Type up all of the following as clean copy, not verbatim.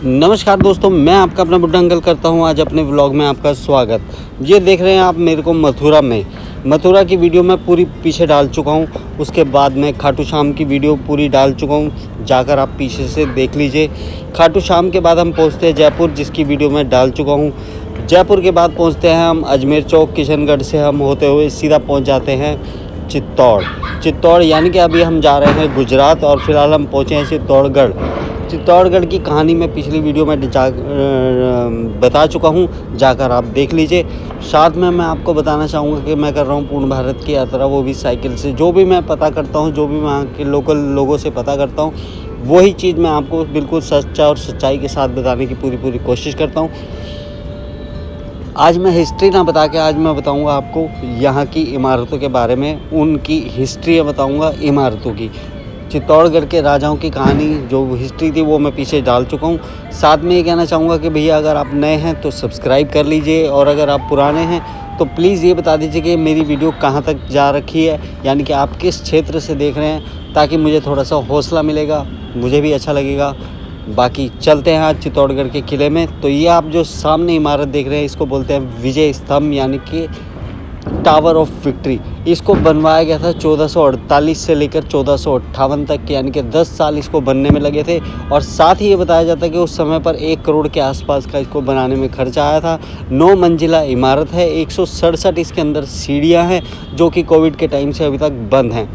नमस्कार दोस्तों, मैं आपका अपना बुड्ढा अंकल करता हूं आज अपने व्लॉग में आपका स्वागत। ये देख रहे हैं आप मेरे को मथुरा की वीडियो मैं पूरी पीछे डाल चुका हूं। उसके बाद मैं खाटू श्याम की वीडियो पूरी डाल चुका हूं, जाकर आप पीछे से देख लीजिए। खाटू श्याम के बाद हम पहुंचते हैं जयपुर, जिसकी वीडियो मैं डाल चुका हूं। जयपुर के बाद पहुंचते हैं हम अजमेर चौक, किशनगढ़ से हम होते हुए सीधा पहुँच जाते हैं चित्तौड़, यानी कि अभी हम जा रहे हैं गुजरात और फिलहाल हम पहुँचे हैं चित्तौड़गढ़ की कहानी मैं पिछली वीडियो में बता चुका हूं, जाकर आप देख लीजिए। साथ में मैं आपको बताना चाहूँगा कि मैं कर रहा हूं पूर्ण भारत की यात्रा, वो भी साइकिल से। जो भी मैं पता करता हूं, जो भी मैं वहाँ के लोकल लोगों से पता करता हूं, वही चीज़ मैं आपको बिल्कुल सच्चा और सच्चाई के साथ बताने की पूरी कोशिश करता हूँ। आज मैं हिस्ट्री ना बता के आज मैं बताऊंगा आपको यहाँ की इमारतों के बारे में, उनकी हिस्ट्री बताऊंगा इमारतों की। चित्तौड़गढ़ के राजाओं की कहानी जो हिस्ट्री थी वो मैं पीछे डाल चुका हूँ। साथ में ये कहना चाहूँगा कि भैया अगर आप नए हैं तो सब्सक्राइब कर लीजिए, और अगर आप पुराने हैं तो प्लीज़ ये बता दीजिए कि मेरी वीडियो कहाँ तक जा रखी है, यानी कि आप किस क्षेत्र से देख रहे हैं, ताकि मुझे थोड़ा सा हौसला मिलेगा, मुझे भी अच्छा लगेगा। बाकी चलते हैं आज चित्तौड़गढ़ के किले में। तो ये आप जो सामने इमारत देख रहे हैं, इसको बोलते हैं विजय स्तंभ, यानी कि टावर ऑफ विक्ट्री। इसको बनवाया गया था 1448 से लेकर 1458 तक, यानी कि 10 साल इसको बनने में लगे थे। और साथ ही ये बताया जाता है कि उस समय पर 1 करोड़ के आसपास का इसको बनाने में खर्चा आया था। 9 मंजिला इमारत है, 167 इसके अंदर सीढ़ियाँ हैं, जो कि कोविड के टाइम से अभी तक बंद हैं।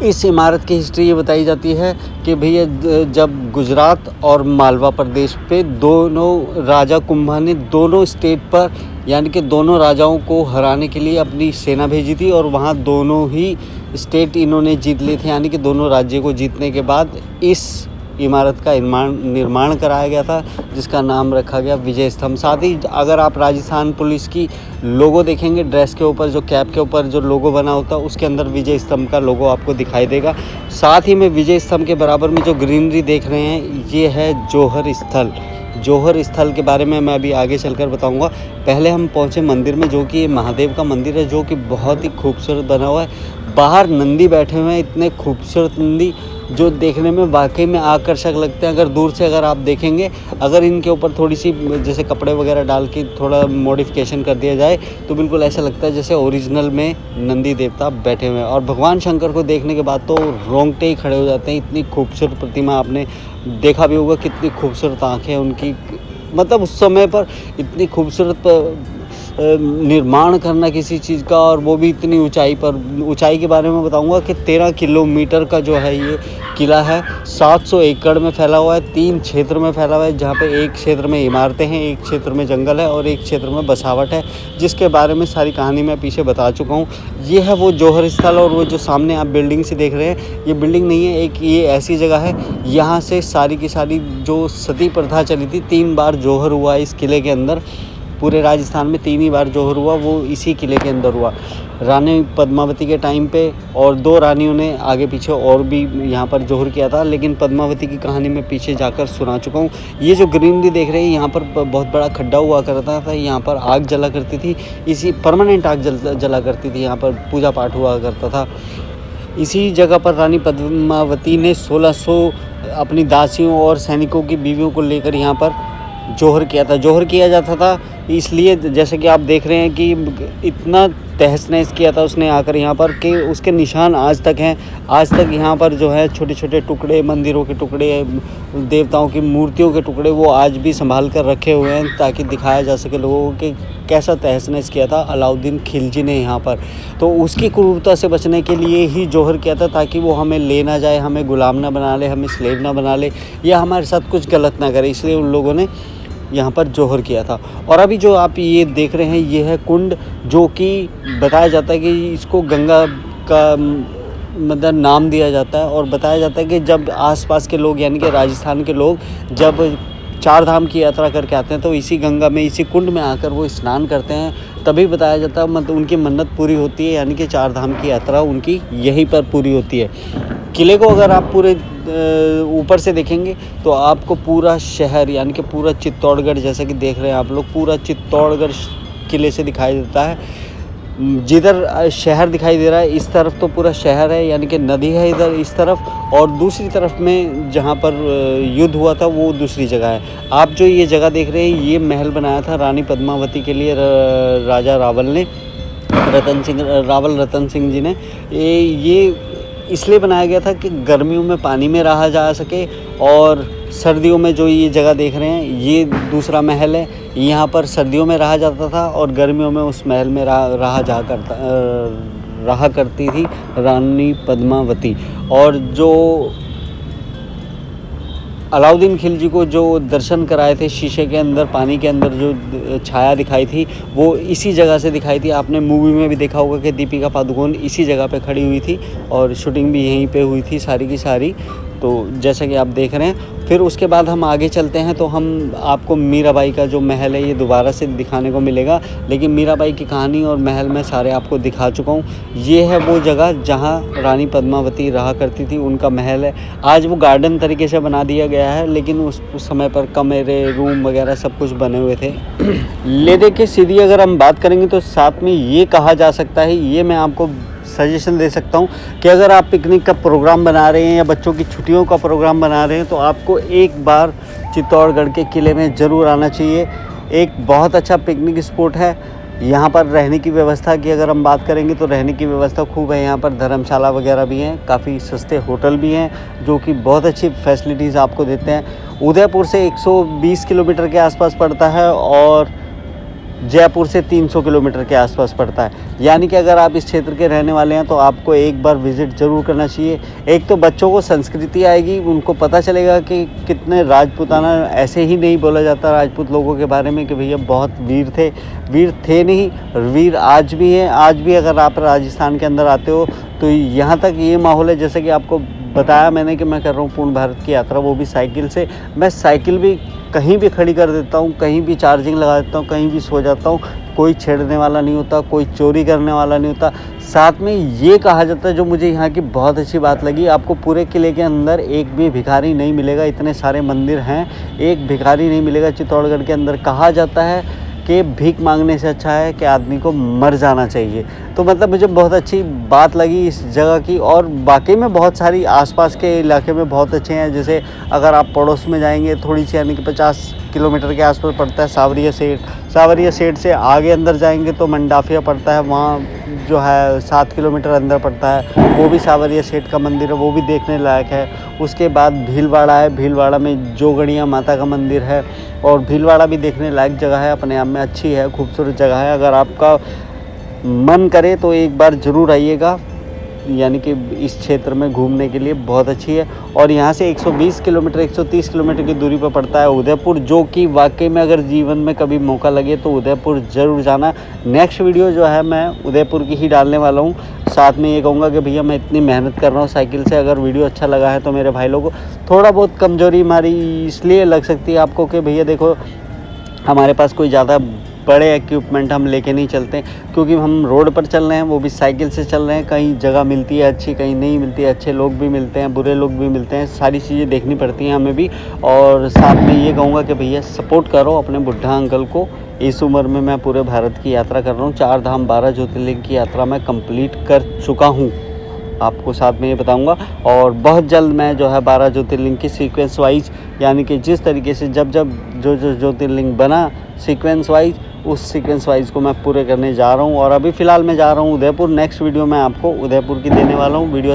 इस इमारत की हिस्ट्री ये बताई जाती है कि भैया जब गुजरात और मालवा प्रदेश पे दोनों राजा कुंभा ने दोनों स्टेट पर, यानी कि दोनों राजाओं को हराने के लिए अपनी सेना भेजी थी, और वहाँ दोनों ही स्टेट इन्होंने जीत लिए थे। यानी कि दोनों राज्यों को जीतने के बाद इस इमारत का निर्माण कराया गया था, जिसका नाम रखा गया विजय स्तंभ। साथ ही अगर आप राजस्थान पुलिस की लोगो देखेंगे, ड्रेस के ऊपर जो कैप के ऊपर जो लोगो बना होता है, उसके अंदर विजय स्तंभ का लोगो आपको दिखाई देगा। साथ ही में विजय स्तंभ के बराबर में जो ग्रीनरी देख रहे हैं, ये है जौहर स्थल के बारे में मैं अभी आगे चलकर बताऊंगा। पहले हम पहुंचे मंदिर में, जो कि महादेव का मंदिर है, जो कि बहुत ही खूबसूरत बना हुआ है। बाहर नंदी बैठे हुए हैं, इतने खूबसूरत नंदी जो देखने में वाकई में आकर्षक लगते हैं। अगर दूर से अगर आप देखेंगे, अगर इनके ऊपर थोड़ी सी जैसे कपड़े वगैरह डाल के थोड़ा मॉडिफिकेशन कर दिया जाए, तो बिल्कुल ऐसा लगता है जैसे ओरिजिनल में नंदी देवता बैठे हुए हैं। और भगवान शंकर को देखने के बाद तो रोंगटे ही खड़े हो जाते हैं। इतनी खूबसूरत प्रतिमा, आपने देखा भी होगा कितनी खूबसूरत आँखें उनकी, मतलब उस समय पर इतनी खूबसूरत निर्माण करना किसी चीज़ का, और वो भी इतनी ऊंचाई पर। ऊंचाई के बारे में बताऊंगा कि 13 किलोमीटर का जो है ये किला है। 700 एकड़ में फैला हुआ है, 3 क्षेत्र में फैला हुआ है, जहाँ पे एक क्षेत्र में इमारतें हैं, एक क्षेत्र में जंगल है, और एक क्षेत्र में बसावट है, जिसके बारे में सारी कहानी मैं पीछे बता चुका हूँ। ये है वो जौहर स्थल। और वो जो सामने आप बिल्डिंग से देख रहे हैं, ये बिल्डिंग नहीं है, एक ये ऐसी जगह है, यहाँ से सारी की सारी जो सती प्रथा चली थी, 3 बार जौहर हुआ इस किले के अंदर। पूरे राजस्थान में 3 ही बार जौहर हुआ, वो इसी किले के अंदर हुआ। रानी पद्मावती के टाइम पे, और 2 रानियों ने आगे पीछे और भी यहाँ पर जौहर किया था, लेकिन पद्मावती की कहानी मैं पीछे जाकर सुना चुका हूँ। ये जो ग्रीनरी देख रहे हैं, यहाँ पर बहुत बड़ा खड्डा हुआ करता था, यहाँ पर आग जला करती थी, इसी परमानेंट आग जला करती थी, यहाँ पर पूजा पाठ हुआ करता था। इसी जगह पर रानी पद्मावती ने 1600 अपनी दासियों और सैनिकों की बीवियों को लेकर यहाँ पर जौहर किया जाता था। इसलिए जैसे कि आप देख रहे हैं कि इतना तहस नहस किया था उसने आकर यहाँ पर, कि उसके निशान आज तक हैं। आज तक यहाँ पर जो है छोटे छोटे टुकड़े, मंदिरों के टुकड़े, देवताओं की मूर्तियों के टुकड़े, वो आज भी संभाल कर रखे हुए हैं, ताकि दिखाया जा सके लोगों को कि कैसा तहस नहस किया था अलाउद्दीन खिलजी ने यहाँ पर। तो उसकी क्रूरता से बचने के लिए ही जौहर किया था, ताकि वो हमें ले ना जाए, हमें गुलाम ना बना ले, हमें स्लेव ना बना ले, या हमारे साथ कुछ गलत ना करे। इसलिए उन लोगों ने यहाँ पर जौहर किया था। और अभी जो आप ये देख रहे हैं, ये है कुंड, जो कि बताया जाता है कि इसको गंगा का मतलब नाम दिया जाता है। और बताया जाता है कि जब आसपास के लोग, यानी कि राजस्थान के लोग, जब 4 धाम की यात्रा करके आते हैं, तो इसी गंगा में, इसी कुंड में आकर वो स्नान करते हैं। तभी बताया जाता है, मतलब उनकी मन्नत पूरी होती है, यानी कि 4 धाम की यात्रा उनकी यहीं पर पूरी होती है। किले को अगर आप पूरे ऊपर से देखेंगे, तो आपको पूरा शहर, यानी कि पूरा चित्तौड़गढ़, जैसा कि देख रहे हैं आप लोग, पूरा चित्तौड़गढ़ किले से दिखाई देता है। जिधर शहर दिखाई दे रहा है इस तरफ तो पूरा शहर है, यानी कि नदी है इधर इस तरफ, और दूसरी तरफ में जहाँ पर युद्ध हुआ था वो दूसरी जगह है। आप जो ये जगह देख रहे हैं ये महल बनाया था रानी पद्मावती के लिए राजा रावल ने, रतन सिंह जी ने। ये इसलिए बनाया गया था कि गर्मियों में पानी में रहा जा सके, और सर्दियों में जो ये जगह देख रहे हैं ये दूसरा महल है, यहाँ पर सर्दियों में रहा जाता था और गर्मियों में उस महल में रहा करती थी रानी पद्मावती। और जो अलाउद्दीन खिलजी को जो दर्शन कराए थे शीशे के अंदर, पानी के अंदर जो छाया दिखाई थी वो इसी जगह से दिखाई थी। आपने मूवी में भी देखा होगा कि दीपिका पादुकोण इसी जगह पे खड़ी हुई थी और शूटिंग भी यहीं पे हुई थी सारी की सारी। तो जैसा कि आप देख रहे हैं, फिर उसके बाद हम आगे चलते हैं तो हम आपको मीराबाई का जो महल है ये दोबारा से दिखाने को मिलेगा, लेकिन मीराबाई की कहानी और महल में सारे आपको दिखा चुका हूँ। ये है वो जगह जहाँ रानी पद्मावती रहा करती थी, उनका महल है। आज वो गार्डन तरीके से बना दिया गया है, लेकिन उस समय पर कमरे, रूम वगैरह सब कुछ बने हुए थे। लेने के सीधी अगर हम बात करेंगे तो साथ में ये कहा जा सकता है, ये मैं आपको सजेशन दे सकता हूँ कि अगर आप पिकनिक का प्रोग्राम बना रहे हैं या बच्चों की छुट्टियों का प्रोग्राम बना रहे हैं तो आपको एक बार चित्तौड़गढ़ के किले में ज़रूर आना चाहिए। एक बहुत अच्छा पिकनिक स्पॉट है। यहाँ पर रहने की व्यवस्था की अगर हम बात करेंगे तो रहने की व्यवस्था खूब है। यहाँ पर धर्मशाला वगैरह भी हैं, काफ़ी सस्ते होटल भी हैं जो कि बहुत अच्छी फैसिलिटीज़ आपको देते हैं। उदयपुर से 120 किलोमीटर के आसपास पड़ता है और जयपुर से 300 किलोमीटर के आसपास पड़ता है। यानी कि अगर आप इस क्षेत्र के रहने वाले हैं तो आपको एक बार विज़िट ज़रूर करना चाहिए। एक तो बच्चों को संस्कृति आएगी, उनको पता चलेगा कि कितने राजपूताना, ऐसे ही नहीं बोला जाता राजपूत लोगों के बारे में कि भैया बहुत वीर थे नहीं, वीर आज भी हैं। आज भी अगर आप राजस्थान के अंदर आते हो तो यहाँ तक ये माहौल है, जैसे कि आपको बताया मैंने कि मैं कर रहा हूँ पूर्ण भारत की यात्रा, वो भी साइकिल से। मैं साइकिल भी कहीं भी खड़ी कर देता हूँ, कहीं भी चार्जिंग लगा देता हूँ, कहीं भी सो जाता हूँ। कोई छेड़ने वाला नहीं होता, कोई चोरी करने वाला नहीं होता। साथ में ये कहा जाता है, जो मुझे यहाँ की बहुत अच्छी बात लगी, आपको पूरे किले के अंदर एक भी भिखारी नहीं मिलेगा। इतने सारे मंदिर हैं, एक भिखारी नहीं मिलेगा चित्तौड़गढ़ के अंदर। कहा जाता है कि भीख मांगने से अच्छा है कि आदमी को मर जाना चाहिए। तो मतलब मुझे बहुत अच्छी बात लगी इस जगह की। और वाकई में बहुत सारी आसपास के इलाके में बहुत अच्छे हैं। जैसे अगर आप पड़ोस में जाएंगे थोड़ी सी, यानी कि 50 किलोमीटर के आसपास पड़ता है सावरिया सेठ से आगे अंदर जाएंगे तो मंडाफिया पड़ता है, वहाँ जो है 7 किलोमीटर अंदर पड़ता है, वो भी सावरिया सेठ का मंदिर है, वो भी देखने लायक है। उसके बाद भीलवाड़ा है, भीलवाड़ा में जोगड़िया माता का मंदिर है, और भीलवाड़ा भी देखने लायक जगह है, अपने आप में अच्छी है, खूबसूरत जगह है। अगर आपका मन करे तो एक बार ज़रूर आइएगा, यानी कि इस क्षेत्र में घूमने के लिए बहुत अच्छी है। और यहाँ से 120 किलोमीटर 130 किलोमीटर की दूरी पर पड़ता है उदयपुर, जो कि वाकई में अगर जीवन में कभी मौका लगे तो उदयपुर ज़रूर जाना। नेक्स्ट वीडियो जो है मैं उदयपुर की ही डालने वाला हूँ। साथ में ये कहूँगा कि भैया मैं इतनी मेहनत कर रहा हूँ साइकिल से, अगर वीडियो अच्छा लगा है तो मेरे भाई लोगों, थोड़ा बहुत कमज़ोरी हमारी इसलिए लग सकती है आपको कि भैया देखो हमारे पास कोई ज़्यादा बड़े इक्विपमेंट हम लेके नहीं चलते, क्योंकि हम रोड पर चल रहे हैं, वो भी साइकिल से चल रहे हैं। कहीं जगह मिलती है अच्छी, कहीं नहीं मिलती है, अच्छे लोग भी मिलते हैं, बुरे लोग भी मिलते हैं, सारी चीज़ें देखनी पड़ती हैं हमें भी। और साथ में ये कहूँगा कि भैया सपोर्ट करो अपने बुढ़ा अंकल को। इस उम्र में मैं पूरे भारत की यात्रा कर रहा हूँ, 4 धाम 12 ज्योतिर्लिंग की यात्रा मैं कंप्लीट कर चुका हूँ, आपको साथ में ये बताऊंगा। और बहुत जल्द मैं जो है 12 ज्योतिर्लिंग की सीक्वेंस वाइज, यानी कि जिस तरीके से जब जो ज्योतिर्लिंग बना सीक्वेंस वाइज, उस सीक्वेंस वाइज को मैं पूरे करने जा रहा हूँ। और अभी फ़िलहाल मैं जा रहा हूँ उदयपुर। नेक्स्ट वीडियो मैं आपको उदयपुर की देने वाला हूँ वीडियो।